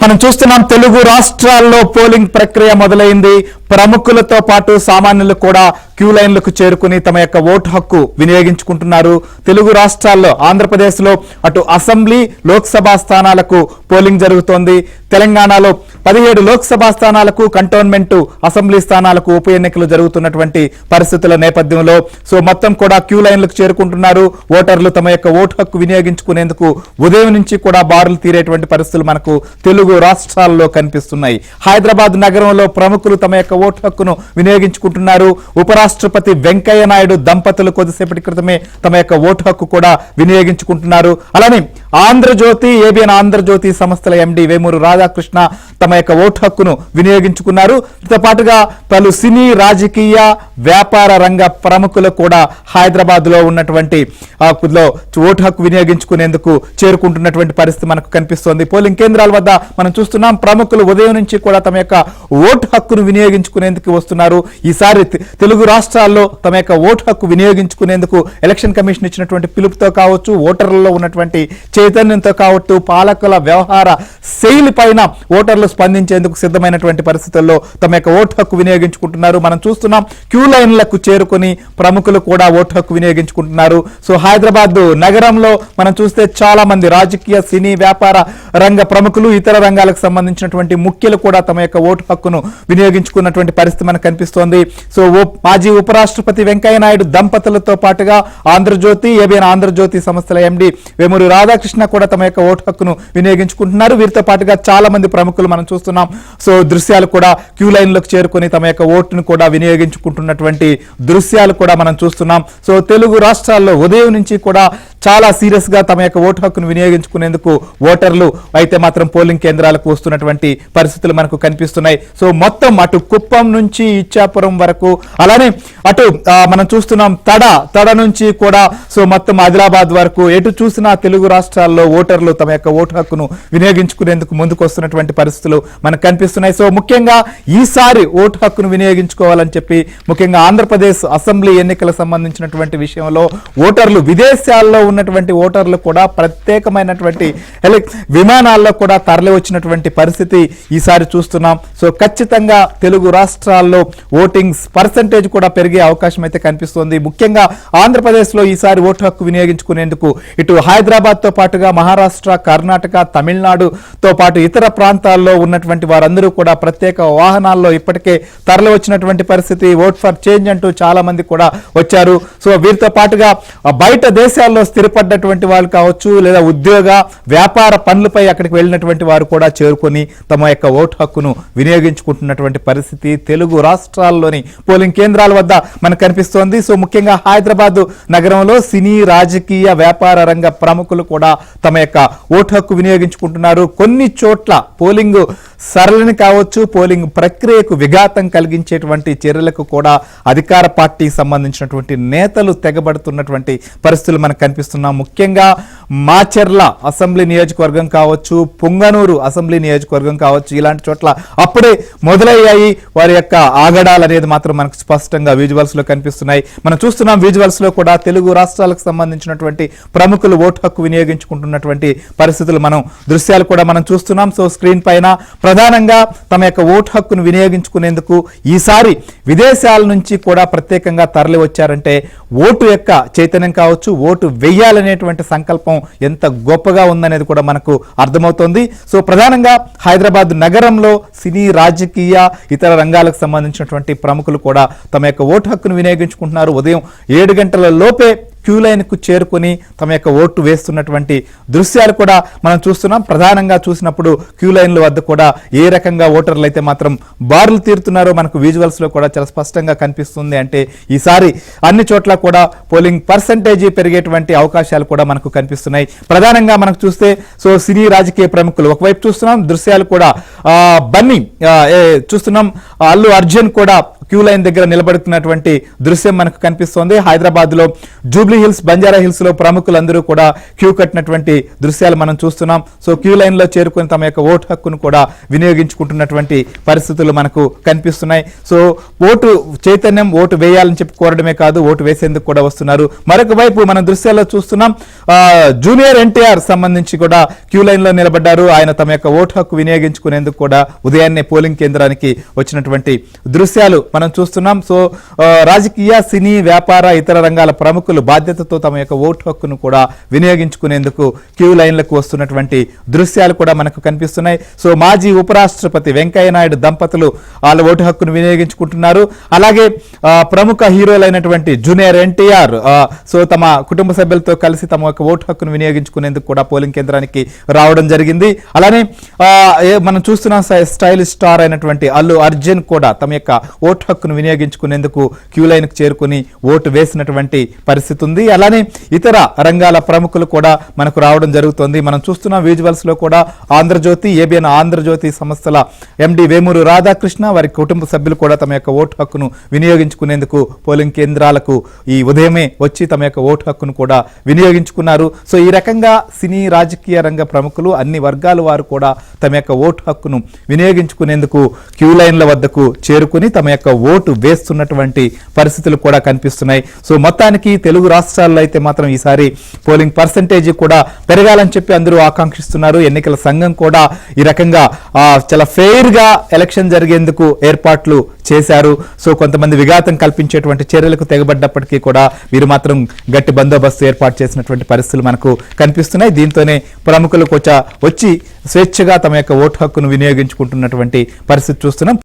మనం చూస్తున్నాం తెలుగు రాష్ట్రాల్లో పోలింగ్ ప్రక్రియ మొదలైంది. ప్రముఖులతో పాటు సామాన్యులు కూడా క్యూ లైన్లకు చేరుకుని తమ యొక్క ఓటు హక్కు వినియోగించుకుంటున్నారు. తెలుగు రాష్ట్రాల్లో ఆంధ్రప్రదేశ్లో అటు అసెంబ్లీ లోక్సభ స్థానాలకు పోలింగ్ జరుగుతోంది. తెలంగాణలో 17 లోక్సభ స్థానాలకు, కంటోన్మెంట్ అసెంబ్లీ స్థానాలకు ఉప ఎన్నికలు జరుగుతున్నటువంటి పరిస్థితుల నేపథ్యంలో మొత్తం కూడా క్యూ లైన్లకు చేరుకుంటున్నారు. ఓటర్లు తమ యొక్క ఓటు హక్కు వినియోగించుకునేందుకు ఉదయం నుంచి కూడా బారులు తీరేటువంటి పరిస్థితులు మనకు తెలుగు రాష్ట్రాల్లో కనిపిస్తున్నాయి. హైదరాబాద్ నగరంలో ప్రముఖులు తమ యొక్క ఓటు హక్కును వినియోగించుకుంటున్నారు. ఉపరాష్ట్రపతి వెంకయ్య నాయుడు దంపతులు కొద్దిసేపటి క్రితమే తమ యొక్క ఓటు హక్కు కూడా వినియోగించుకుంటున్నారు. అలానే ఆంధ్రజ్యోతి, ఏబిఎన్ ఆంధ్రజ్యోతి సంస్థల ఎండి వేమూరు రాధాకృష్ణ తమ యొక్క ఓటు హక్కును వినియోగించుకున్నారు. దీంతో పాటుగా పలు సినీ, రాజకీయ, వ్యాపార రంగ ప్రముఖులు కూడా హైదరాబాద్ లో ఉన్నటువంటి ఓటు హక్కు వినియోగించుకునేందుకు చేరుకుంటున్నటువంటి పరిస్థితి మనకు కనిపిస్తోంది. పోలింగ్ కేంద్రాల వద్ద మనం చూస్తున్నాం ప్రముఖులు ఉదయం నుంచి కూడా తమ యొక్క ఓటు హక్కును వినియోగించుకునేందుకు వస్తున్నారు. ఈసారి తెలుగు రాష్ట్రాల్లో తమ యొక్క ఓటు హక్కు వినియోగించుకునేందుకు ఎలక్షన్ కమిషన్ ఇచ్చినటువంటి పిలుపుతో కావచ్చు, ఓటర్లలో ఉన్నటువంటి చైతన్యంతో కావచ్చు, పాలకుల వ్యవహార శైలి పైన ఓటర్లు స్పందించేందుకు సిద్ధమైనటువంటి పరిస్థితుల్లో తమ యొక్క ఓటు హక్కు వినియోగించుకుంటున్నారు. మనం చూస్తున్నాం క్యూ లైన్లకు చేరుకుని ప్రముఖులు కూడా ఓటు హక్కు వినియోగించుకుంటున్నారు. సో హైదరాబాద్ నగరంలో మనం చూస్తే చాలా మంది రాజకీయ, సినీ, వ్యాపార రంగ ప్రముఖులు, ఇతర రంగాలకు సంబంధించినటువంటి ముఖ్యులు కూడా తమ యొక్క ఓటు హక్కును వినియోగించుకున్నటువంటి పరిస్థితి మనకు కనిపిస్తోంది. సో మాజీ ఉపరాష్ట్రపతి వెంకయ్య నాయుడు దంపతులతో పాటుగా ఆంధ్రజ్యోతి, ఏబిఎన్ ఆంధ్రజ్యోతి సంస్థల ఎండి వేమూరి రాధాకృష్ణ కూడా తమ యొక్క ఓటు హక్కును వినియోగించుకుంటున్నారు. వీరితో పాటుగా చాలా మంది ప్రముఖులు మనం చూస్తున్నాం. సో దృశ్యాలు కూడా క్యూ లైన్లకు చేరుకుని తమ యొక్క ఓటును కూడా వినియోగించుకుంటున్నటువంటి దృశ్యాలు కూడా మనం చూస్తున్నాం. సో తెలుగు రాష్ట్రాల్లో ఉదయం నుంచి కూడా చాలా సీరియస్ గా తమ యొక్క ఓటు హక్కును వినియోగించుకునేందుకు ఓటర్లు అయితే మాత్రం పోలింగ్ కేంద్రాలకు వస్తున్నటువంటి పరిస్థితులు మనకు కనిపిస్తున్నాయి. సో మొత్తం అటు కుప్పం నుంచి ఇచ్చాపురం వరకు, అలానే అటు మనం చూస్తున్నాం తడ నుంచి కూడా సో మొత్తం ఆదిలాబాద్ వరకు ఎటు చూసినా తెలుగు రాష్ట్రాల్లో ఓటర్లు తమ యొక్క ఓటు హక్కును వినియోగించుకునేందుకు ముందుకు వస్తున్నటువంటి పరిస్థితులు మనకు కనిపిస్తున్నాయి. సో ముఖ్యంగా ఈసారి ఓటు హక్కును వినియోగించుకోవాలని చెప్పి ముఖ్యంగా ఆంధ్రప్రదేశ్ అసెంబ్లీ ఎన్నికలకు సంబంధించినటువంటి విషయంలో ఓటర్లు, విదేశాల్లో ఉన్నటువంటి ఓటర్లు కూడా ప్రత్యేకమైనటువంటి విమానాల్లో కూడా తరలి వచ్చినటువంటి పరిస్థితి ఈసారి చూస్తున్నాం. సో ఖచ్చితంగా తెలుగు రాష్ట్రాల్లో ఓటింగ్ పర్సంటేజ్ కూడా పెరిగే అవకాశం అయితే కనిపిస్తోంది. ముఖ్యంగా ఆంధ్రప్రదేశ్ లో ఈసారి ఓటు హక్కు వినియోగించుకునేందుకు ఇటు హైదరాబాద్ తో పాటుగా మహారాష్ట్ర, కర్ణాటక, తమిళనాడుతో పాటు ఇతర ప్రాంతాల్లో ఉన్నటువంటి వారందరూ కూడా ప్రత్యేక వాహనాల్లో ఇప్పటికే తరలి వచ్చినటువంటి పరిస్థితి. ఓట్ ఫర్ చేంజ్ అంటూ చాలా మంది కూడా వచ్చారు. సో వీరితో పాటుగా బయట దేశాల్లో స్థిరపడ్డటువంటి వాళ్ళు కావచ్చు, లేదా ఉద్యోగ, వ్యాపార పనులపై అక్కడికి వెళ్ళినటువంటి వారు కూడా చేరుకొని తమ యొక్క ఓటు హక్కును వినియోగించుకుంటున్నటువంటి పరిస్థితి తెలుగు రాష్ట్రాల్లోని పోలింగ్ కేంద్రాల వద్ద మనకు కనిపిస్తోంది. సో ముఖ్యంగా హైదరాబాద్ నగరంలో సినీ, రాజకీయ, వ్యాపార రంగ ప్రముఖులు కూడా తమ యొక్క ఓటు హక్కు వినియోగించుకుంటున్నారు. కొన్ని చోట్ల పోలింగ్ సరళిని కావచ్చు, పోలింగ్ ప్రక్రియకు విఘాతం కలిగించేటువంటి చర్యలకు కూడా అధికార పార్టీకి సంబంధించినటువంటి నేతలు తెగబడుతున్నటువంటి పరిస్థితులు మనకు కనిపిస్తున్నాం. ముఖ్యంగా మాచర్ల అసెంబ్లీ నియోజకవర్గం కావచ్చు, పుంగనూరు అసెంబ్లీ నియోజకవర్గం కావచ్చు, ఇలాంటి చోట్ల అప్పుడే మొదలయ్యాయి వారి యొక్క ఆగడాలు అనేది మాత్రం మనకు స్పష్టంగా విజువల్స్ లో కనిపిస్తున్నాయి. మనం చూస్తున్నాం విజువల్స్ లో కూడా తెలుగు రాష్ట్రాలకు సంబంధించినటువంటి ప్రముఖులు ఓటు హక్కు వినియోగించుకుంటున్నటువంటి పరిస్థితులు దృశ్యాలు కూడా మనం చూస్తున్నాం. సో స్క్రీన్ పైన ప్రధానంగా తమ యొక్క ఓటు హక్కును వినియోగించుకునేందుకు ఈసారి విదేశాల నుంచి కూడా ప్రత్యేకంగా తరలి వచ్చారంటే ఓటు యొక్క చైతన్యం కావచ్చు, ఓటు వెయ్యాలనేటువంటి సంకల్పం ఎంత గొప్పగా ఉందనేది కూడా మనకు అర్థమవుతోంది. సో ప్రధానంగా హైదరాబాద్ నగరంలో సినీ, రాజకీయ, ఇతర రంగాలకు సంబంధించినటువంటి ప్రముఖులు కూడా తమ యొక్క ఓటు హక్కును వినియోగించుకుంటున్నారు. ఉదయం 7 గంటల లోపే క్యూ లైన్ కు చేరుకుని తమ యొక్క ఓటు వేస్తున్నటువంటి దృశ్యాలు కూడా మనం చూస్తున్నాం. ప్రధానంగా చూసినప్పుడు క్యూ లైన్ల వద్ద కూడా ఏ రకంగా ఓటర్లు అయితే మాత్రం బారులు తీరుతున్నారో మనకు విజువల్స్ లో కూడా చాలా స్పష్టంగా కనిపిస్తుంది. అంటే ఈసారి అన్ని చోట్ల కూడా పోలింగ్ పర్సంటేజీ పెరిగేటువంటి అవకాశాలు కూడా మనకు కనిపిస్తున్నాయి. ప్రధానంగా మనకు చూస్తే సో సినీ, రాజకీయ ప్రముఖులు ఒకవైపు చూస్తున్నాం, దృశ్యాలు కూడా బన్నీ చూస్తున్నాం, అల్లు అర్జున్ కూడా క్యూ లైన్ దగ్గర నిలబడుతున్నటువంటి దృశ్యం మనకు కనిపిస్తోంది. హైదరాబాద్ లో జూబ్లీ హిల్స్, బంజారా హిల్స్ లో ప్రముఖులందరూ కూడా క్యూ కట్టినటువంటి దృశ్యాలు మనం చూస్తున్నాం. సో క్యూ లైన్ లో చేరుకుని తమ యొక్క ఓటు హక్కును కూడా వినియోగించుకుంటున్నటువంటి పరిస్థితులు మనకు కనిపిస్తున్నాయి. సో ఓటు చైతన్యం, ఓటు వేయాలని చెప్పి కోరడమే కాదు, ఓటు వేసేందుకు కూడా వస్తున్నారు. మరొక వైపు మన దృశ్యాల్లో చూస్తున్నాం, జూనియర్ ఎన్టీఆర్ సంబంధించి కూడా క్యూ లైన్ లో నిలబడ్డారు. ఆయన తమ యొక్క ఓటు హక్కు వినియోగించుకునేందుకు కూడా ఉదయాన్నే పోలింగ్ కేంద్రానికి వచ్చినటువంటి దృశ్యాలు మనం చూస్తున్నాం. సో రాజకీయ, సినీ, వ్యాపార, ఇతర రంగాల ప్రముఖులు బాధ్యతతో తమ యొక్క ఓటు హక్కును కూడా వినియోగించుకునేందుకు క్యూ లైన్లకు వస్తున్నటువంటి దృశ్యాలు కూడా మనకు కనిపిస్తున్నాయి. సో మాజీ ఉపరాష్ట్రపతి వెంకయ్య నాయుడు దంపతులు వాళ్ళ ఓటు హక్కును వినియోగించుకుంటున్నారు. అలాగే ప్రముఖ హీరోలైనటువంటి జూనియర్ ఎన్టీఆర్ సో తమ కుటుంబ సభ్యులతో కలిసి తమ యొక్క ఓటు హక్కును వినియోగించుకునేందుకు కూడా పోలింగ్ కేంద్రానికి రావడం జరిగింది. అలానే మనం చూస్తున్న స్టైలిష్ స్టార్ అయినటువంటి అల్లు అర్జున్ కూడా తమ యొక్క ఓటు హక్కును వినియోగించుకునేందుకు క్యూ లైన్ కు చేరుకుని ఓటు వేసినటువంటి పరిస్థితి ఉంది. అలానే ఇతర రంగాల ప్రముఖులు కూడా మనకు రావడం జరుగుతుంది. మనం చూస్తున్న విజువల్స్ లో కూడా ఆంధ్రజ్యోతి, ఏబిఎన్ ఆంధ్రజ్యోతి సంస్థల ఎండి వేమూరు రాధాకృష్ణ, వారి కుటుంబ సభ్యులు కూడా తమ యొక్క ఓటు హక్కును వినియోగించుకునేందుకు పోలింగ్ కేంద్రాలకు ఈ ఉదయమే వచ్చి తమ యొక్క ఓటు హక్కును కూడా వినియోగించుకున్నారు. సో ఈ రకంగా సినీ, రాజకీయ రంగ ప్రముఖులు, అన్ని వర్గాల వారు కూడా తమ యొక్క ఓటు హక్కును వినియోగించుకునేందుకు క్యూ లైన్ల వద్దకు చేరుకుని తమ యొక్క ఓటు వేస్తున్నటువంటి పరిస్థితులు కూడా కనిపిస్తున్నాయి. సో మొత్తానికి తెలుగు రాష్ట్రాల్లో అయితే మాత్రం ఈసారి పోలింగ్ పర్సెంటేజ్ కూడా పెరగాలని చెప్పి అందరూ ఆకాంక్షిస్తున్నారు. ఎన్నికల సంఘం కూడా ఈ రకంగా చాలా ఫెయిర్ గా ఎలక్షన్ జరిగేందుకు ఏర్పాట్లు చేశారు. సో కొంతమంది విఘాతం కల్పించేటువంటి చర్యలకు తెగబడ్డప్పటికీ కూడా వీరు మాత్రం గట్టి బందోబస్తు ఏర్పాటు చేసినటువంటి పరిస్థితులు మనకు కనిపిస్తున్నాయి. దీంతోనే ప్రముఖులకు వచ్చి స్వేచ్ఛగా తమ యొక్క ఓటు హక్కును వినియోగించుకుంటున్నటువంటి పరిస్థితి చూస్తున్నాం.